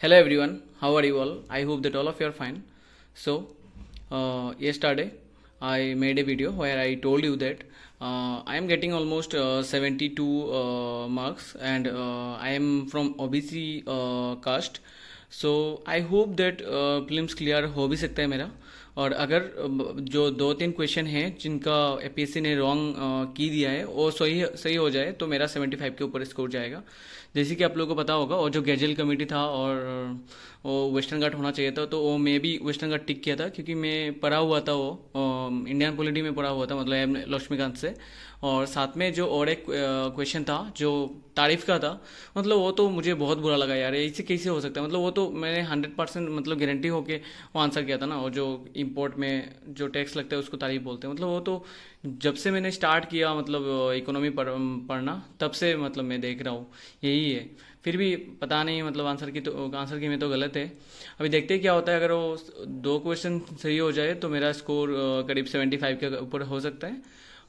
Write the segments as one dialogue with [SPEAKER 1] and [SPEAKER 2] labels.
[SPEAKER 1] Hello everyone, how are you all? I hope that all of you are fine. So, yesterday I made a video where I told you that I am getting almost 72 marks and I am from OBC caste. So I hope that prelims clear हो भी सकता है मेरा। और अगर जो दो तीन क्वेश्चन हैं जिनका एपीएससी ने रॉन्ग की दिया है वो सही सही हो जाए तो मेरा 75 के ऊपर स्कोर जाएगा। जैसे कि आप लोगों को पता होगा, और जो गैजल कमेटी था और वो वेस्टर्न घाट होना चाहिए था, तो वो मैं भी वेस्टर्न घाट टिक किया था क्योंकि मैं पढ़ा हुआ था, वो इंडियन पॉलिटी में पढ़ा हुआ था, मतलब एम लक्ष्मीकांत से। और साथ में जो और एक क्वेश्चन था जो तारीफ का था, मतलब वो तो मुझे बहुत बुरा लगा यार, ऐसे कैसे हो सकता है। मतलब वो तो मैंने 100% मतलब गारंटी होके वो आंसर किया था ना। और जो इम्पोर्ट में जो टैक्स लगता है उसको तारीफ बोलते हैं, मतलब वो तो जब से मैंने स्टार्ट किया मतलब इकोनॉमी पढ़ना तब से मतलब मैं देख रहा हूँ यही है। फिर भी पता नहीं, मतलब आंसर की में तो गलत है। अभी देखते हैं क्या होता है। अगर वो दो क्वेश्चन सही हो जाए तो मेरा स्कोर करीब 75 के ऊपर हो सकता है।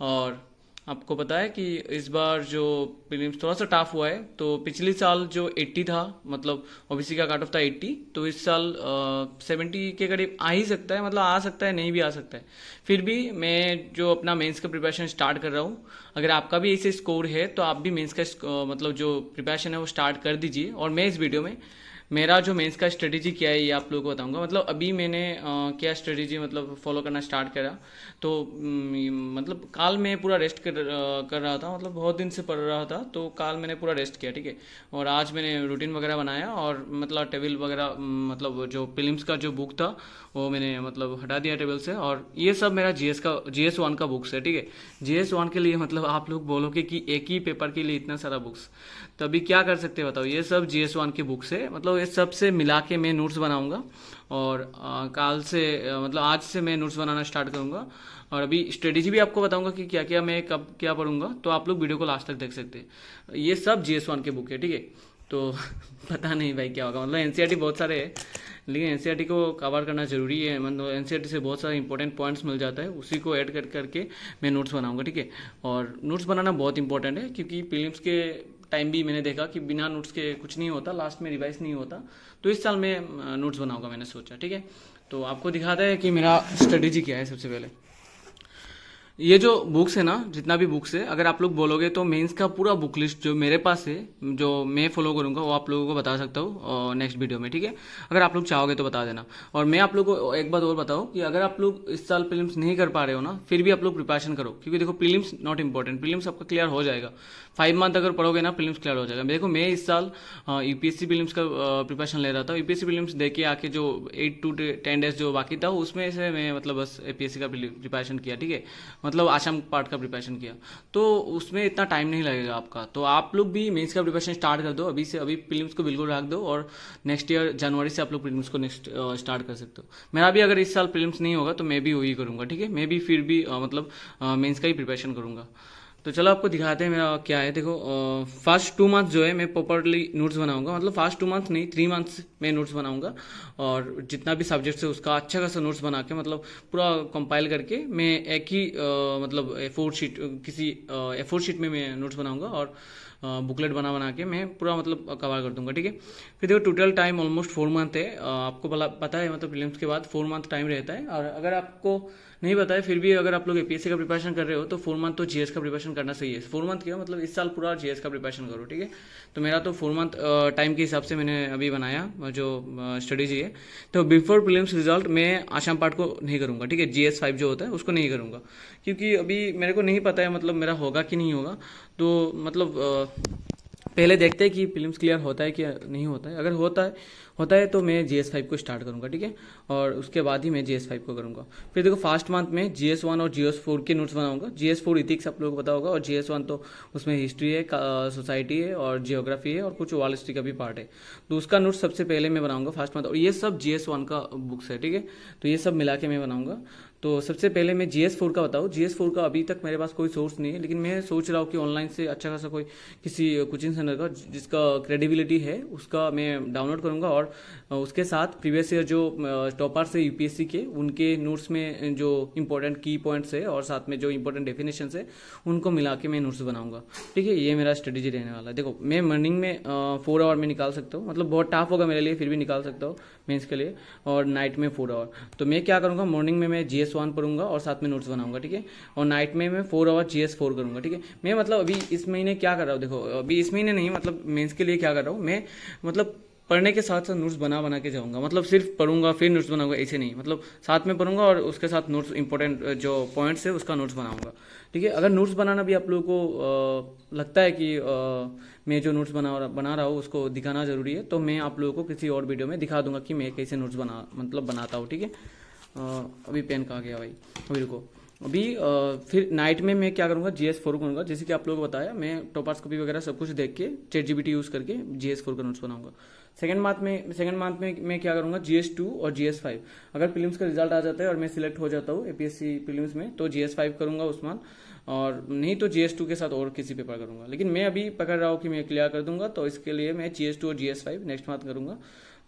[SPEAKER 1] और आपको पता है कि इस बार जो प्रीलिम्स थोड़ा सा टफ हुआ है, तो पिछले साल जो 80 था, मतलब ओबीसी का कट ऑफ था 80, तो इस साल 70 के करीब आ ही सकता है, मतलब आ सकता है, नहीं भी आ सकता है। फिर भी मैं जो अपना मेंस का प्रिपरेशन स्टार्ट कर रहा हूँ, अगर आपका भी ऐसे स्कोर है तो आप भी मेंस का मतलब जो प्रिपरेशन है वो स्टार्ट कर दीजिए। और मैं इस वीडियो में मेरा जो मेंस का स्ट्रेटेजी क्या है ये आप लोगों को बताऊंगा। मतलब अभी मैंने क्या स्ट्रेटेजी मतलब फॉलो करना स्टार्ट करा। तो मतलब काल मैं पूरा रेस्ट कर रहा था, मतलब बहुत दिन से पढ़ रहा था, तो काल मैंने पूरा रेस्ट किया, ठीक है। और आज मैंने रूटीन वगैरह बनाया और मतलब टेबल वगैरह मतलब जो प्रीलिम्स का जो बुक था वो मैंने मतलब हटा दिया टेबल से। और ये सब मेरा GS1 का बुक्स है, ठीक है। GS1 के लिए मतलब आप लोग बोलोगे कि एक ही पेपर के लिए इतना सारा बुक्स, तो अभी क्या कर सकते हैं बताओ। ये सब GS1 की बुक्स है, मतलब ये सब से मिला के मैं नोट्स बनाऊंगा। और काल से मतलब आज से मैं नोट्स बनाना स्टार्ट करूंगा। और अभी स्ट्रेटेजी भी आपको बताऊंगा कि क्या क्या मैं कब क्या पढ़ूंगा, तो आप लोग वीडियो को लास्ट तक देख सकते हैं। ये सब GS1 के बुक है, ठीक है। तो पता नहीं भाई क्या होगा, मतलब एनसीईआरटी बहुत सारे है, लेकिन एनसीईआरटी को कवर करना जरूरी है। मतलब एनसीईआरटी से बहुत सारे इंपॉर्टेंट पॉइंट्स मिल जाता है, उसी को ऐड करके मैं नोट्स बनाऊंगा, ठीक है। और नोट्स बनाना बहुत इंपॉर्टेंट है क्योंकि प्रीलिम्स के टाइम भी मैंने देखा कि बिना नोट्स के कुछ नहीं होता, लास्ट में रिवाइज नहीं होता। तो इस साल मैं नोट्स बनाऊंगा, मैंने सोचा, ठीक है। तो आपको दिखाता है कि मेरा स्ट्रेटेजी क्या है। सबसे पहले ये जो बुक्स है ना, जितना भी बुक्स है, अगर आप लोग बोलोगे तो मेंस का पूरा बुक लिस्ट जो मेरे पास है, जो मैं फॉलो करूंगा, वो आप लोगों को बता सकता हूँ नेक्स्ट वीडियो में, ठीक है। अगर आप लोग चाहोगे तो बता देना। और मैं आप लोगों को एक बात और बताऊँ कि अगर आप लोग इस साल प्रीलिम्स नहीं कर पा रहे हो ना, फिर भी आप लोग प्रिपरेशन करो, क्योंकि देखो प्रीलिम्स नॉट इंपॉर्टेंट, प्रीलिम्स आपका क्लियर हो जाएगा। 5 मंथ अगर पढ़ोगे ना, प्रीलिम्स क्लियर हो जाएगा। देखो मैं इस साल यूपीएससी प्रीलिम्स का प्रिपरेशन ले रहा था। यूपीएससी प्रीलिम्स दे के आके जो 8 to 10 डेज जो बाकी था, उसमें से मैं मतलब बस एपीएससी का प्रिपरेशन किया, ठीक है। मतलब आसाम पार्ट का प्रिपरेशन किया, तो उसमें इतना टाइम नहीं लगेगा आपका। तो आप लोग भी मेंस का प्रिपरेशन स्टार्ट कर दो अभी से, अभी प्रीलिम्स को बिल्कुल रख दो। और नेक्स्ट ईयर जनवरी से आप लोग प्रीलिम्स को नेक्स्ट स्टार्ट कर सकते हो। मेरा भी अगर इस साल प्रीलिम्स नहीं होगा तो मैं भी वही करूंगा, ठीक है। मैं भी फिर भी मतलब मेंस का ही प्रिपरेशन करूंगा। तो चलो आपको दिखाते हैं मेरा क्या है। देखो फर्स्ट 2 मंथ जो है मैं प्रॉपरली नोट्स बनाऊंगा, मतलब फर्स्ट 2 मंथ नहीं, 3 मंथ्स में नोट्स बनाऊंगा। और जितना भी सब्जेक्ट है उसका अच्छा खासा नोट्स बना के, मतलब पूरा कंपाइल करके मैं एक ही मतलब A4 शीट में मैं नोट्स बनाऊंगा। और बुकलेट बना के मैं पूरा मतलब कवर कर दूंगा, ठीक है। फिर देखो टोटल टाइम ऑलमोस्ट 4 मंथ है। आपको पता है मतलब प्रीलिम्स के बाद 4 मंथ टाइम रहता है। और अगर आपको नहीं पता है, फिर भी अगर आप लोग एपीएससी का प्रिपरेशन कर रहे हो तो 4 मंथ तो जीएस का प्रिपरेशन करना सही है। 4 मंथ क्या मतलब इस साल पूरा जीएस का प्रिपरेशन करो, ठीक है। तो मेरा तो 4 मंथ टाइम के हिसाब से मैंने अभी बनाया जो स्ट्रेटेजी है। तो बिफोर प्रीलिम्स रिजल्ट मैं आसाम पार्ट को नहीं करूंगा, ठीक है। GS5 जो होता है उसको नहीं करूंगा, क्योंकि अभी मेरे को नहीं पता है मतलब मेरा होगा कि नहीं होगा। तो मतलब पहले देखते हैं कि प्रीलिम्स क्लियर होता है कि नहीं होता है। अगर होता है तो मैं GS5 को स्टार्ट करूंगा, ठीक है। और उसके बाद ही मैं GS5 को करूंगा। फिर देखो फर्स्ट मंथ में GS1 और GS4 के नोट्स बनाऊंगा। GS4 इथिक्स आप लोगों को पता होगा, और GS1 तो उसमें हिस्ट्री है, सोसाइटी है और जियोग्राफी है और कुछ वर्ल्ड हिस्ट्री का भी पार्ट है। तो उसका नोट सबसे पहले मैं बनाऊंगा फर्स्ट मंथ। और ये सब GS1 का बुक्स है, ठीक है। तो ये सब मिला के मैं बनाऊंगा। तो सबसे पहले मैं GS4 का बताऊँ। GS4 का अभी तक मेरे पास कोई सोर्स नहीं है, लेकिन मैं सोच रहा हूँ कि ऑनलाइन से अच्छा खासा कोई किसी कोचिंग सेंटर का जिसका क्रेडिबिलिटी है उसका मैं डाउनलोड करूँगा, और उसके साथ प्रीवियस ईयर जो टॉपर्स है यूपीएससी के, उनके नोट्स में जो इंपॉर्टेंट की पॉइंट्स है और साथ में जो इंपॉर्टेंट डेफिनेशंस है उनको मिला के मैं नोट्स बनाऊंगा। ठीक है, ये मेरा स्ट्रेटेजी रहने वाला है। देखो मैं मॉर्निंग में 4 आवर में निकाल सकता हूँ, मतलब बहुत टफ होगा मेरे लिए, फिर भी निकाल सकता हूँ मेंस के लिए, और नाइट में 4 आवर। तो मैं क्या करूँगा, मॉर्निंग में मैं GS1 पढ़ूंगा और साथ में नोट्स बनाऊंगा। ठीक है, और नाइट में मैं 4 आवर GS4 करूँगा। ठीक है, मैं मतलब अभी इस महीने क्या कर रहा हूँ, देखो अभी इस महीने नहीं, मतलब मेंस के लिए क्या कर रहा हूँ मैं, मतलब पढ़ने के साथ साथ नोट्स बना बना के जाऊंगा। मतलब सिर्फ पढ़ूंगा फिर नोट्स बनाऊंगा, ऐसे नहीं, मतलब साथ में पढ़ूंगा और उसके साथ नोट्स, इंपॉर्टेंट जो पॉइंट्स है उसका नोट्स बनाऊंगा। ठीक है, अगर नोट्स बनाना भी आप लोगों को लगता है कि मैं जो नोट्स बना रहा हूँ उसको दिखाना जरूरी है, तो मैं आप लोगों को किसी और वीडियो में दिखा दूंगा कि मैं कैसे नोट्स बनाता हूँ। ठीक है, अभी पेन कहाँ गया भाई, अभी रुको। अभी फिर नाइट में मैं क्या करूँगा, GS4 करूँगा। जैसे कि आप लोगों को बताया, मैं टॉपर्स कॉपी वगैरह सब कुछ देख के ChatGPT यूज़ करके GS4 का नोट्स बनाऊंगा। सेकंड मंथ में मैं क्या करूँगा, GS2 और GS5। अगर प्रीलिम्स का रिजल्ट आ जाता है और मैं सिलेक्ट हो जाता हूँ APSC प्रीलिम्स में, तो GS5 करूँगा उस मंथ, और नहीं तो GS2 के साथ और किसी पेपर करूँगा। लेकिन मैं अभी पकड़ रहा हूँ कि मैं क्लियर कर दूंगा, तो इसके लिए मैं GS2 और GS5 नेक्स्ट मंथ करूँगा।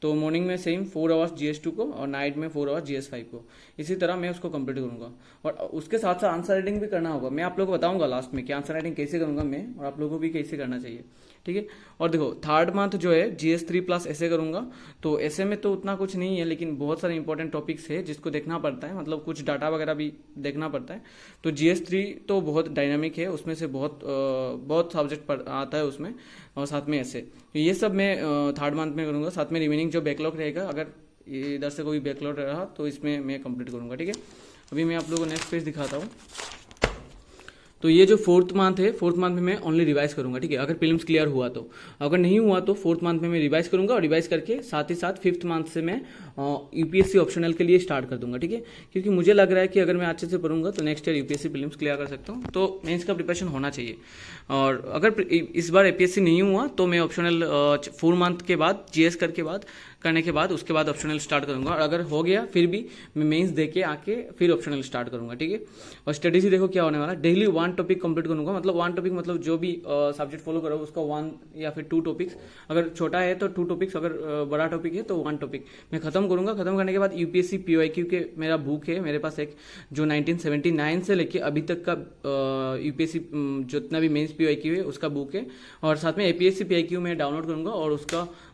[SPEAKER 1] तो मॉर्निंग में सेम 4 आवर्स GS2 को और नाइट में 4 आवर्स GS5 को, इसी तरह मैं उसको कंप्लीट करूंगा। और उसके साथ साथ आंसर राइटिंग भी करना होगा। मैं आप लोगों को बताऊंगा लास्ट में कि आंसर राइटिंग कैसे करूंगा मैं, और आप लोगों को भी कैसे करना चाहिए। ठीक है, और देखो थर्ड मंथ जो है GS3 प्लस ऐसे करूंगा। तो ऐसे में तो उतना कुछ नहीं है, लेकिन बहुत सारे इंपॉर्टेंट टॉपिक्स है जिसको देखना पड़ता है, मतलब कुछ डाटा वगैरह भी देखना पड़ता है। तो GS3 तो बहुत डायनामिक है, उसमें से बहुत सब्जेक्ट आता है उसमें, और साथ में ऐसे ये सब मैं थर्ड मंथ में करूंगा। साथ में रिमेनिंग जो बैकलॉग रहेगा, अगर इधर से कोई बैकलॉग रहा तो इसमें मैं कंप्लीट करूंगा। ठीक है, अभी मैं आप लोगों को नेक्स्ट पेज दिखाता हूँ। तो ये जो फोर्थ मंथ है, फोर्थ मंथ में मैं ओनली रिवाइज करूंगा। ठीक है, अगर प्रीलिम्स क्लियर हुआ तो, अगर नहीं हुआ तो फोर्थ मंथ में मैं रिवाइज करूंगा, और रिवाइज करके साथ ही साथ फिफ्थ मंथ से मैं यूपीएससी ऑप्शनल के लिए स्टार्ट कर दूंगा। ठीक है, क्योंकि मुझे लग रहा है कि अगर मैं अच्छे से पढ़ूंगा तो next year UPSC prelims clear कर सकता हूँ। तो मेंस का प्रिपरेशन होना चाहिए, और अगर इस बार एपीएससी नहीं हुआ तो मैं ऑप्शनल 4 मंथ के बाद GS करने के बाद उसके बाद ऑप्शनल स्टार्ट करूंगा, और अगर हो गया फिर भी मैं मेंस दे के आके फिर ऑप्शनल स्टार्ट करूंगा। ठीक है, और स्ट्रेटेजी देखो क्या होने वाला, डेली 1 टॉपिक कंप्लीट करूंगा। मतलब 1 टॉपिक मतलब जो भी सब्जेक्ट फॉलो करो उसका 1 या फिर 2 टॉपिक्स, अगर छोटा है तो 2 टॉपिक्स, अगर बड़ा टॉपिक है तो 1 टॉपिक मैं खत्म करूंगा। खत्म करने के बाद यूपीएससी PYQ के मेरा बुक है मेरे पास एक, जो 1979 से लेके अभी तक का यूपीएससी जितना भी मेंस PYQ है उसका बुक है, और साथ में APSC PYQ में डाउनलोड करूंगा, और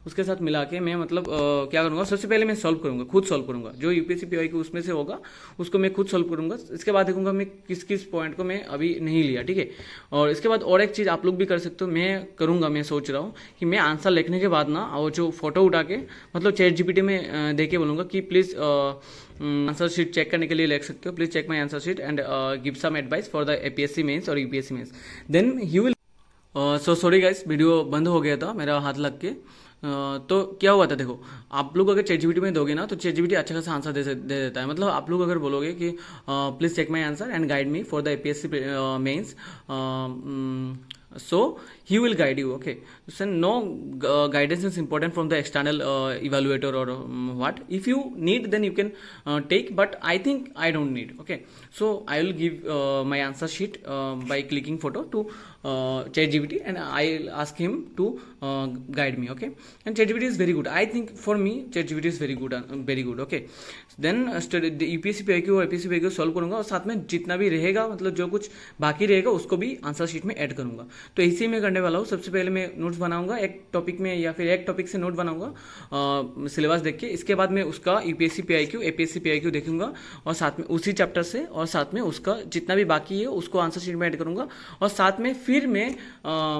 [SPEAKER 1] उसके साथ मिला के मैं मतलब क्या करूंगा, सबसे पहले मैं सॉल्व करूंगा, खुद सॉल्व करूंगा। जो यूपीएससी PYQ उसमें से होगा उसको मैं खुद सॉल्व करूंगा। इसके बाद देखूंगा मैं किस किस पॉइंट को मैं अभी नहीं लिया। ठीक है, और इसके बाद और एक चीज आप लोग भी कर सकते हो, मैं करूंगा, मैं सोच रहा हूँ कि मैं आंसर लिखने के बाद ना, और जो फोटो उठा के मतलब ChatGPT में दे के बोलूंगा कि प्लीज आंसर शीट चेक करने के लिए लिख सकते हो, please check my answer sheet and give some advice for the APSC mains और UPSC mains, then he will. So sorry guys, video बंद हो गया था मेरा हाथ लग के। तो क्या हुआ था, देखो आप लोग अगर ChatGPT में दोगे ना तो ChatGPT अच्छा खासा आंसर दे देता है। मतलब आप लोग अगर बोलोगे कि please check my answer and guide me for the APSC mains, so he will guide you. Okay, so no guidance is important from the external evaluator or what. If you need, then you can take, but I think I don't need. Okay, so I will give my answer sheet by clicking photo to ChatGPT, and I'll ask him to guide me. Okay, and ChatGPT is very good. I think for me ChatGPT is very good. Okay, then UPSC PYQ और APSC PYQ solve करूंगा, और साथ में जितना भी रहेगा, मतलब जो कुछ बाकी रहेगा उसको भी आंसर शीट में ऐड करूंगा। तो इसी में करने वाला हूँ। सबसे पहले मैं नोट्स बनाऊंगा एक टॉपिक में, या फिर एक टॉपिक से नोट बनाऊंगा सिलेबस देख के। इसके बाद मैं उसका UPSC PYQ APSC PYQ देखूंगा, और साथ में उसी चैप्टर से, और साथ में उसका जितना भी बाकी है उसको आंसर शीट में ऐड करूंगा, और साथ में फिर मैं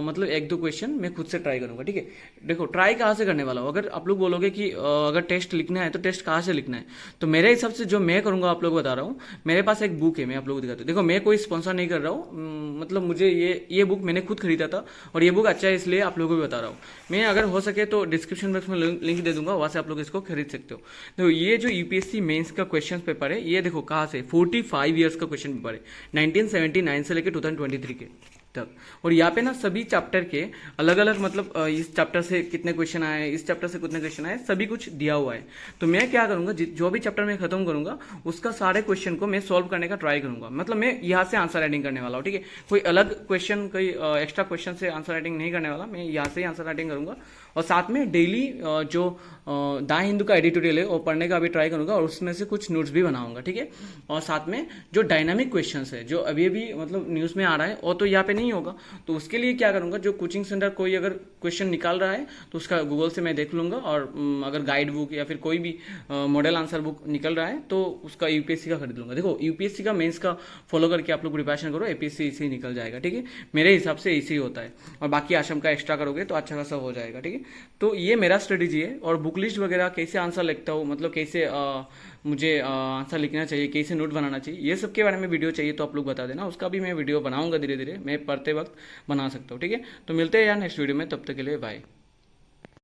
[SPEAKER 1] मतलब 1-2 क्वेश्चन मैं खुद से ट्राई करूंगा। ठीक है, देखो ट्राई कहाँ से करने वाला हूँ। अगर आप लोग बोलोगे कि अगर टेस्ट लिखना है तो टेस्ट कहाँ से लिखना है, तो मेरे हिसाब से जो मैं करूंगा आप लोग बता रहा हूँ। मेरे पास एक बुक है, मैं आप लोगों को दिखाता हूँ। देखो मैं कोई स्पॉन्सर नहीं कर रहा हूँ, मतलब मुझे ये बुक मैंने खुद खरीदा था, और ये बुक अच्छा है इसलिए आप लोगों को भी बता रहा हूँ। मैं अगर हो सके तो डिस्क्रिप्शन बॉक्स में लिंक दे दूंगा, वहां से आप लोग इसको खरीद सकते हो। देखो ये जो यूपीएससी मेंस का क्वेश्चन पेपर है, ये देखो कहाँ से 45 ईयर्स का क्वेश्चन पेपर है, 1979 से लेकर 2023 के। तक। और यहाँ पे ना सभी चैप्टर के अलग अलग मतलब इस चैप्टर से कितने क्वेश्चन आए, इस चैप्टर से कितने क्वेश्चन आए, सभी कुछ दिया हुआ है। तो मैं क्या करूंगा, जो भी चैप्टर मैं खत्म करूंगा उसका सारे क्वेश्चन को मैं सॉल्व करने का ट्राई करूंगा। मतलब मैं यहाँ से आंसर राइटिंग करने वाला हूँ, ठीक है। कोई अलग क्वेश्चन, कोई एक्स्ट्रा क्वेश्चन से आंसर राइटिंग नहीं करने वाला, मैं यहाँ से ही आंसर राइटिंग करूंगा। और साथ में डेली जो द हिंदू का एडिटोरियल है वो पढ़ने का भी ट्राई करूंगा और उसमें से कुछ नोट्स भी बनाऊंगा, ठीक है। और साथ में जो डायनामिक क्वेश्चंस है जो अभी अभी मतलब न्यूज़ में आ रहा है वो तो यहाँ पे नहीं होगा, तो उसके लिए क्या करूंगा, जो कोचिंग सेंटर कोई अगर क्वेश्चन निकाल रहा है तो उसका गूगल से मैं देख लूंगा। और अगर गाइड बुक या फिर कोई भी मॉडल आंसर बुक निकल रहा है तो उसका यूपीएससी का खरीद लूंगा। देखो यूपीएससी का मेंस का फॉलो करके आप लोग प्रिपरेशन करो, एपीएससी इसे ही निकल जाएगा, ठीक है। मेरे हिसाब से इसी होता है। और बाकी आश्रम का एक्स्ट्रा करोगे तो अच्छा खासा हो जाएगा, ठीक है। तो ये मेरा स्ट्रेटेजी है। और बुक लिस्ट वगैरह कैसे आंसर लिखता हूँ, मतलब कैसे मुझे आंसर लिखना चाहिए, कैसे नोट बनाना चाहिए, ये सब के बारे में वीडियो चाहिए तो आप लोग बता देना, उसका भी मैं वीडियो बनाऊंगा धीरे धीरे, मैं पढ़ते वक्त बना सकता हूँ, ठीक है। तो मिलते हैं यार नेक्स्ट वीडियो में, तब तक के लिए बाय।